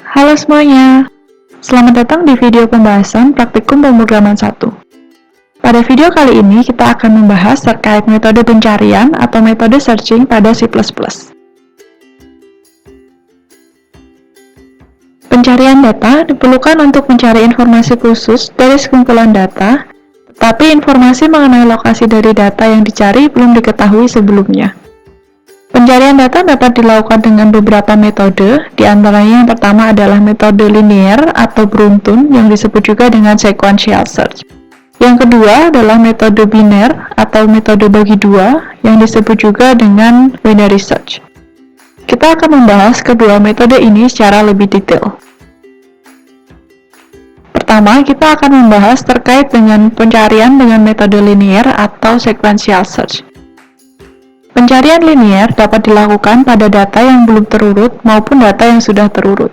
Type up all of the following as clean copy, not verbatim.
Halo semuanya, selamat datang di video pembahasan praktikum pemrograman 1. Pada video kali ini kita akan membahas terkait metode pencarian atau metode searching pada C++. Pencarian data diperlukan untuk mencari informasi khusus dari sekumpulan data, tetapi informasi mengenai lokasi dari data yang dicari belum diketahui sebelumnya. Pencarian data dapat dilakukan dengan beberapa metode, di antaranya yang pertama adalah metode linear atau beruntun yang disebut juga dengan sequential search. Yang kedua adalah metode biner atau metode bagi dua yang disebut juga dengan binary search. Kita akan membahas kedua metode ini secara lebih detail. Pertama, kita akan membahas terkait dengan pencarian dengan metode linear atau sequential search. Pencarian linear dapat dilakukan pada data yang belum terurut maupun data yang sudah terurut.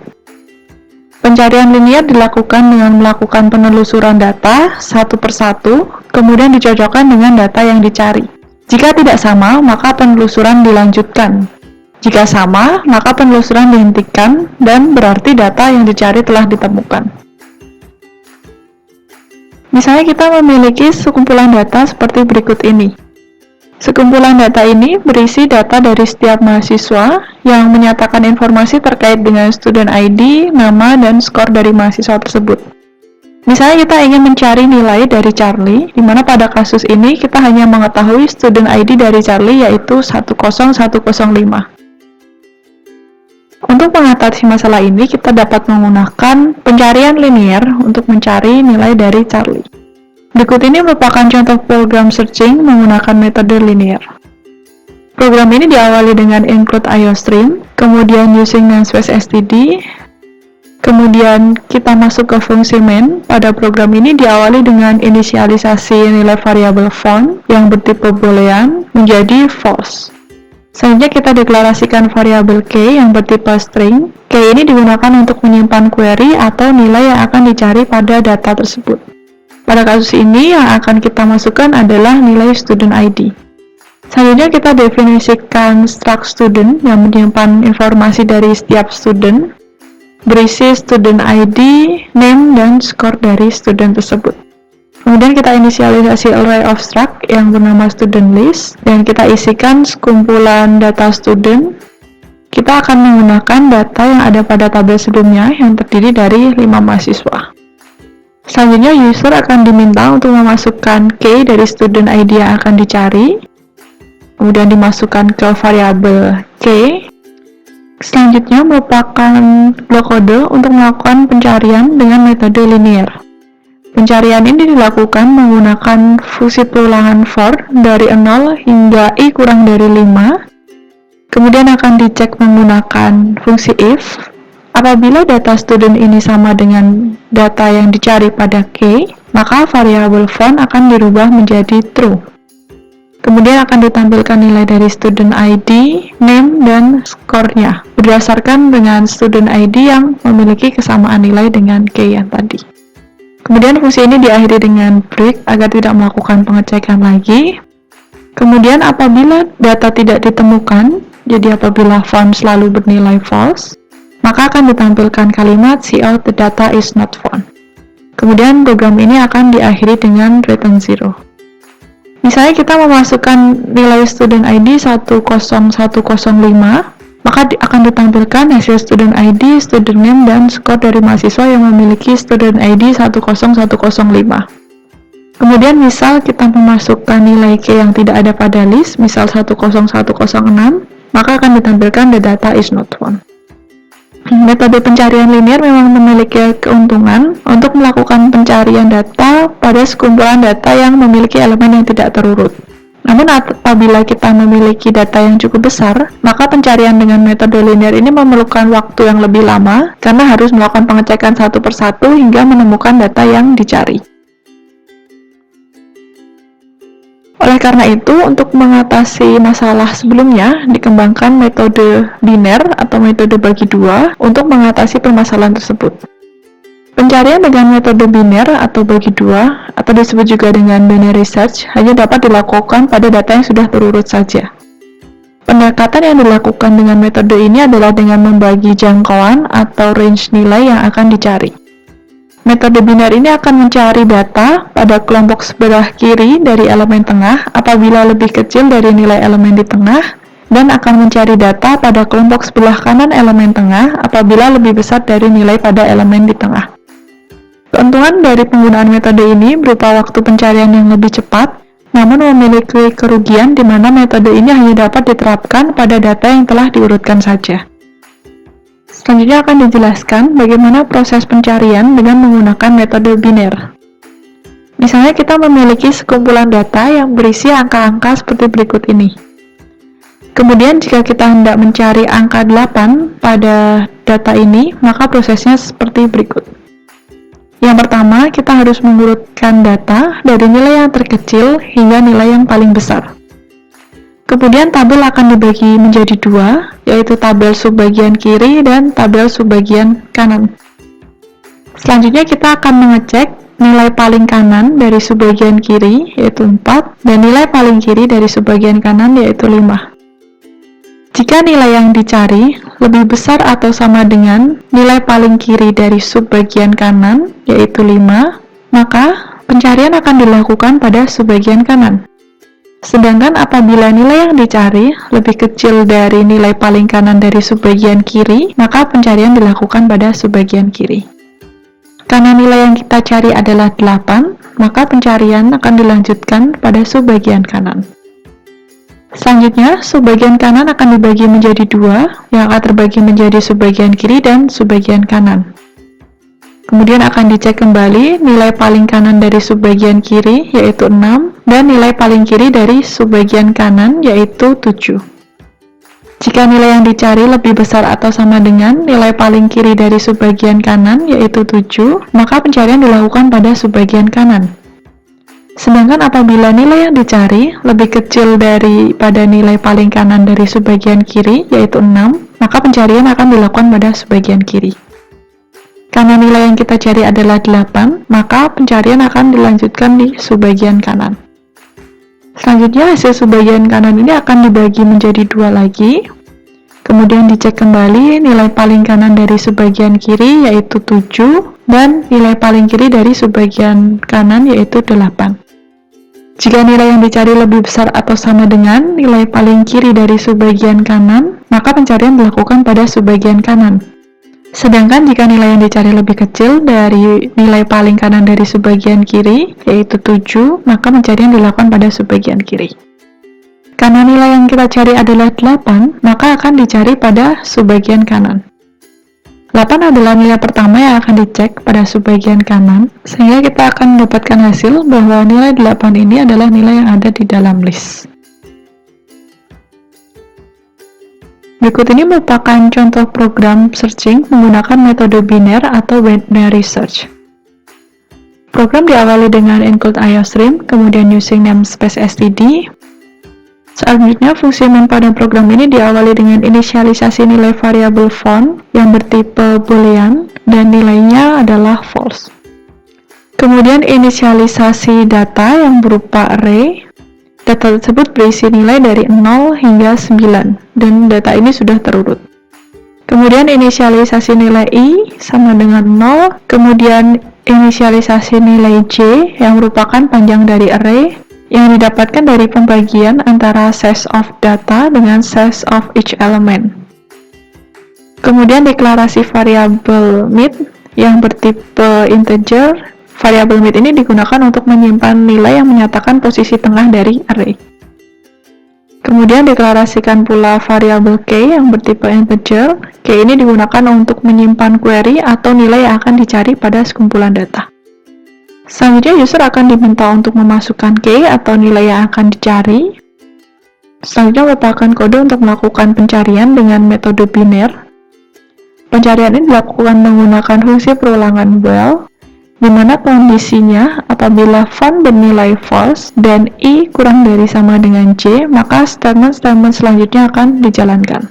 Pencarian linear dilakukan dengan melakukan penelusuran data satu persatu, kemudian dicocokkan dengan data yang dicari. Jika tidak sama, maka penelusuran dilanjutkan. Jika sama, maka penelusuran dihentikan dan berarti data yang dicari telah ditemukan. Misalnya kita memiliki sekumpulan data seperti berikut ini. Sekumpulan data ini berisi data dari setiap mahasiswa yang menyatakan informasi terkait dengan student ID, nama, dan skor dari mahasiswa tersebut. Misalnya kita ingin mencari nilai dari Charlie, di mana pada kasus ini kita hanya mengetahui student ID dari Charlie yaitu 10105. Untuk mengatasi masalah ini, kita dapat menggunakan pencarian linear untuk mencari nilai dari Charlie. Berikut ini merupakan contoh program searching menggunakan metode linear. Program ini diawali dengan include IOStream, kemudian using namespace std, kemudian kita masuk ke fungsi main. Pada program ini diawali dengan inisialisasi nilai variabel font yang bertipe boolean menjadi false. Selanjutnya kita deklarasikan variabel k yang bertipe string. K ini digunakan untuk menyimpan query atau nilai yang akan dicari pada data tersebut. Pada kasus ini yang akan kita masukkan adalah nilai student ID. Selanjutnya kita definisikan struct student yang menyimpan informasi dari setiap student, berisi student ID, name, dan skor dari student tersebut. Kemudian kita inisialisasi array of struct yang bernama student list, dan kita isikan sekumpulan data student. Kita akan menggunakan data yang ada pada tabel sebelumnya yang terdiri dari 5 mahasiswa. Selanjutnya, user akan diminta untuk memasukkan key dari student ID yang akan dicari, kemudian dimasukkan ke variabel key. Selanjutnya, merupakan blok kode untuk melakukan pencarian dengan metode linear. Pencarian ini dilakukan menggunakan fungsi perulangan for dari 0 hingga i kurang dari 5, kemudian akan dicek menggunakan fungsi if. Apabila data student ini sama dengan data yang dicari pada k, maka variabel font akan dirubah menjadi true. Kemudian akan ditampilkan nilai dari student ID, name, dan skornya, berdasarkan dengan student ID yang memiliki kesamaan nilai dengan k yang tadi. Kemudian fungsi ini diakhiri dengan break agar tidak melakukan pengecekan lagi. Kemudian apabila data tidak ditemukan, jadi apabila font selalu bernilai false, maka akan ditampilkan kalimat cout the data is not found. Kemudian program ini akan diakhiri dengan return 0. Misalnya kita memasukkan nilai student ID 10105, maka akan ditampilkan hasil student ID, student name, dan skor dari mahasiswa yang memiliki student ID 10105. Kemudian misal kita memasukkan nilai k yang tidak ada pada list, misal 10106, maka akan ditampilkan the data is not found. Metode pencarian linear memang memiliki keuntungan untuk melakukan pencarian data pada sekumpulan data yang memiliki elemen yang tidak terurut. Namun apabila kita memiliki data yang cukup besar, maka pencarian dengan metode linear ini memerlukan waktu yang lebih lama karena harus melakukan pengecekan satu persatu hingga menemukan data yang dicari. Oleh karena itu, untuk mengatasi masalah sebelumnya, dikembangkan metode biner atau metode bagi dua untuk mengatasi permasalahan tersebut. Pencarian dengan metode biner atau bagi dua, atau disebut juga dengan binary search, hanya dapat dilakukan pada data yang sudah terurut saja. Pendekatan yang dilakukan dengan metode ini adalah dengan membagi jangkauan atau range nilai yang akan dicari. Metode biner ini akan mencari data pada kelompok sebelah kiri dari elemen tengah apabila lebih kecil dari nilai elemen di tengah, dan akan mencari data pada kelompok sebelah kanan elemen tengah apabila lebih besar dari nilai pada elemen di tengah. Keuntungan dari penggunaan metode ini berupa waktu pencarian yang lebih cepat, namun memiliki kerugian di mana metode ini hanya dapat diterapkan pada data yang telah diurutkan saja. Selanjutnya akan dijelaskan bagaimana proses pencarian dengan menggunakan metode biner. Misalnya kita memiliki sekumpulan data yang berisi angka-angka seperti berikut ini. Kemudian jika kita hendak mencari angka 8 pada data ini, maka prosesnya seperti berikut. Yang pertama, kita harus mengurutkan data dari nilai yang terkecil hingga nilai yang paling besar. Kemudian tabel akan dibagi menjadi dua, yaitu tabel subbagian kiri dan tabel subbagian kanan. Selanjutnya kita akan mengecek nilai paling kanan dari subbagian kiri, yaitu 4, dan nilai paling kiri dari subbagian kanan, yaitu 5. Jika nilai yang dicari lebih besar atau sama dengan nilai paling kiri dari subbagian kanan, yaitu 5, maka pencarian akan dilakukan pada subbagian kanan. Sedangkan apabila nilai yang dicari lebih kecil dari nilai paling kanan dari subbagian kiri, maka pencarian dilakukan pada subbagian kiri. Karena nilai yang kita cari adalah 8, maka pencarian akan dilanjutkan pada subbagian kanan. Selanjutnya, subbagian kanan akan dibagi menjadi dua, yang akan terbagi menjadi subbagian kiri dan subbagian kanan. Kemudian akan dicek kembali nilai paling kanan dari subbagian kiri, yaitu 6, dan nilai paling kiri dari subbagian kanan, yaitu 7. Jika nilai yang dicari lebih besar atau sama dengan nilai paling kiri dari subbagian kanan, yaitu 7, maka pencarian dilakukan pada subbagian kanan. Sedangkan apabila nilai yang dicari lebih kecil daripada nilai paling kanan dari subbagian kiri, yaitu 6, maka pencarian akan dilakukan pada subbagian kiri. Karena nilai yang kita cari adalah 8, maka pencarian akan dilanjutkan di subbagian kanan. Selanjutnya, hasil subbagian kanan ini akan dibagi menjadi dua lagi. Kemudian dicek kembali nilai paling kanan dari subbagian kiri, yaitu 7, dan nilai paling kiri dari subbagian kanan, yaitu 8. Jika nilai yang dicari lebih besar atau sama dengan nilai paling kiri dari subbagian kanan, maka pencarian dilakukan pada subbagian kanan. Sedangkan jika nilai yang dicari lebih kecil dari nilai paling kanan dari subbagian kiri, yaitu 7, maka pencarian dilakukan pada subbagian kiri. Karena nilai yang kita cari adalah 8, maka akan dicari pada subbagian kanan. 8 adalah nilai pertama yang akan dicek pada subbagian kanan, sehingga kita akan mendapatkan hasil bahwa nilai 8 ini adalah nilai yang ada di dalam list. Berikut ini merupakan contoh program searching menggunakan metode biner atau binary search. Program diawali dengan include IOStream, kemudian using namespace std. Selanjutnya, fungsi main pada program ini diawali dengan inisialisasi nilai variabel font yang bertipe boolean dan nilainya adalah false. Kemudian inisialisasi data yang berupa array. Data tersebut berisi nilai dari 0 hingga 9 dan data ini sudah terurut. Kemudian inisialisasi nilai i sama dengan 0, kemudian inisialisasi nilai j yang merupakan panjang dari array yang didapatkan dari pembagian antara size of data dengan size of each element. Kemudian deklarasi variabel mid yang bertipe integer. Variabel mid ini digunakan untuk menyimpan nilai yang menyatakan posisi tengah dari array. Kemudian deklarasikan pula variabel k yang bertipe integer. K ini digunakan untuk menyimpan query atau nilai yang akan dicari pada sekumpulan data. Selanjutnya, user akan diminta untuk memasukkan key atau nilai yang akan dicari. Selanjutnya, letakkan kode untuk melakukan pencarian dengan metode biner. Pencarian ini dilakukan menggunakan fungsi perulangan while, di mana kondisinya apabila font bernilai false dan i kurang dari sama dengan j, maka statement-statement selanjutnya akan dijalankan.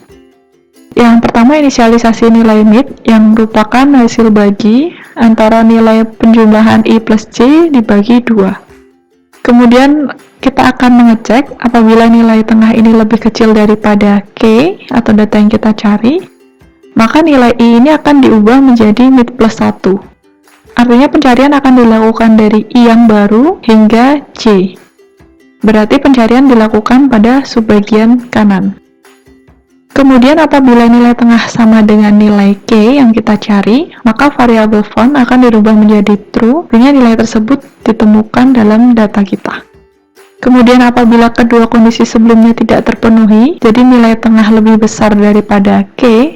Yang pertama, inisialisasi nilai mid yang merupakan hasil bagi antara nilai penjumlahan i plus j dibagi 2. Kemudian kita akan mengecek apabila nilai tengah ini lebih kecil daripada K atau data yang kita cari, maka nilai I ini akan diubah menjadi mid plus 1. Artinya pencarian akan dilakukan dari I yang baru hingga J. Berarti pencarian dilakukan pada subbagian kanan. Kemudian apabila nilai tengah sama dengan nilai K yang kita cari, maka variabel font akan dirubah menjadi true, artinya nilai tersebut ditemukan dalam data kita. Kemudian apabila kedua kondisi sebelumnya tidak terpenuhi, jadi nilai tengah lebih besar daripada K,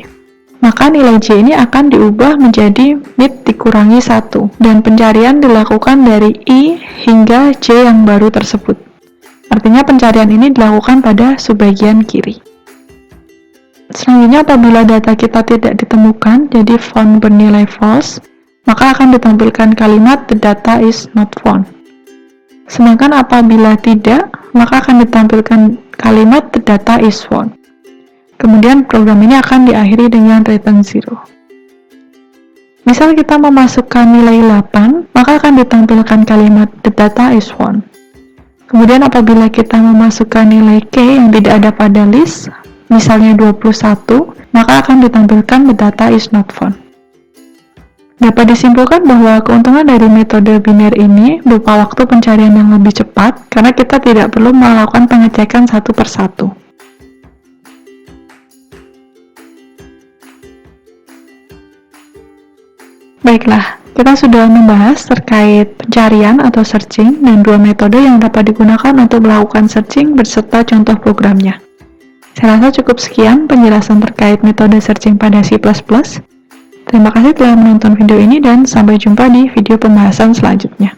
maka nilai J ini akan diubah menjadi mid dikurangi 1, dan pencarian dilakukan dari I hingga J yang baru tersebut. Artinya pencarian ini dilakukan pada subbagian kiri. Selanjutnya apabila data kita tidak ditemukan, jadi font bernilai false, maka akan ditampilkan kalimat the data is not found. Sedangkan apabila tidak, maka akan ditampilkan kalimat the data is found. Kemudian program ini akan diakhiri dengan return 0. Misal kita memasukkan nilai 8, maka akan ditampilkan kalimat the data is found. Kemudian apabila kita memasukkan nilai K yang tidak ada pada list, misalnya 21, maka akan ditampilkan the data is not found. Dapat disimpulkan bahwa keuntungan dari metode biner ini berupa waktu pencarian yang lebih cepat karena kita tidak perlu melakukan pengecekan satu persatu. Baiklah, kita sudah membahas terkait pencarian atau searching dan dua metode yang dapat digunakan untuk melakukan searching beserta contoh programnya. Saya rasa cukup sekian penjelasan terkait metode searching pada C++. Terima kasih telah menonton video ini dan sampai jumpa di video pembahasan selanjutnya.